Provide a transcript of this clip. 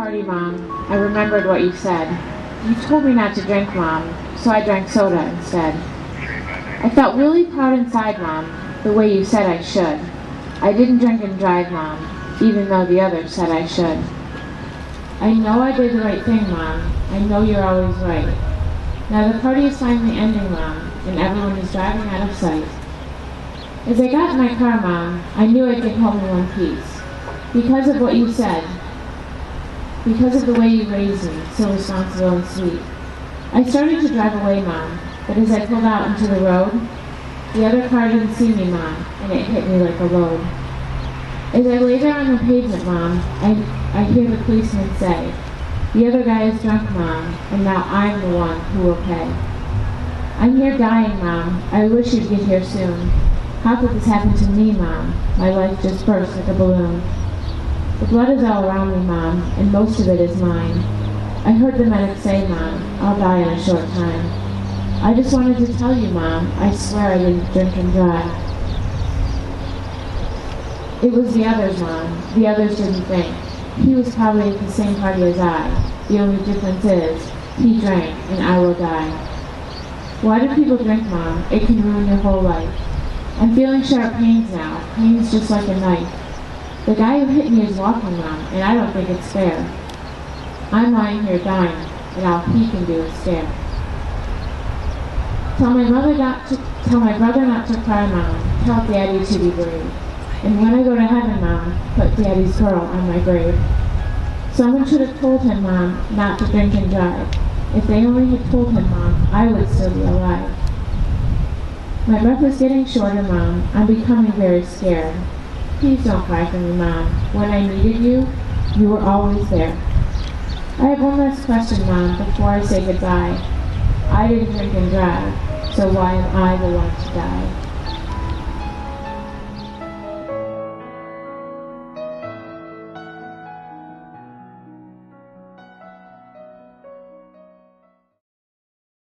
party, Mom, I remembered what you said. You told me not to drink, Mom, so I drank soda instead. I felt really proud inside, Mom, the way you said I should. I didn't drink and drive, Mom, even though the others said I should. I know I did the right thing, Mom. I know you're always right. Now the party is finally ending, Mom, and everyone is driving out of sight. As I got in my car, Mom, I knew I'd get home in one piece. Because of what you said. Because of the way you raised me, so responsible and sweet. I started to drive away, Mom, but as I pulled out into the road, the other car didn't see me, Mom, and it hit me like a load. As I lay there on the pavement, Mom, I hear the policeman say, "The other guy is drunk, Mom, and now I'm the one who will pay." I'm here dying, Mom. I wish you'd get here soon. How could this happen to me, Mom? My life just burst like a balloon. The blood is all around me, Mom, and most of it is mine. I heard the medic say, Mom, I'll die in a short time. I just wanted to tell you, Mom, I swear I didn't drink and drive. It was the others, Mom. The others didn't drink. He was probably at the same party as I. The only difference is, he drank and I will die. Why do people drink, Mom? It can ruin your whole life. I'm feeling sharp pains now. Pains just like a knife. The guy who hit me is walking, Mom, and I don't think it's fair. I'm lying here dying, and all he can do is stare. Tell my brother not to cry, Mom. Tell Daddy to be brave. And when I go to heaven, Mom, put Daddy's girl on my grave. Someone should have told him, Mom, not to drink and drive. If they only had told him, Mom, I would still be alive. My breath is getting shorter, Mom. I'm becoming very scared. Please don't cry for me, Mom. When I needed you, you were always there. I have one last question, Mom, before I say goodbye. I didn't drink and drive, so why am I the one to die?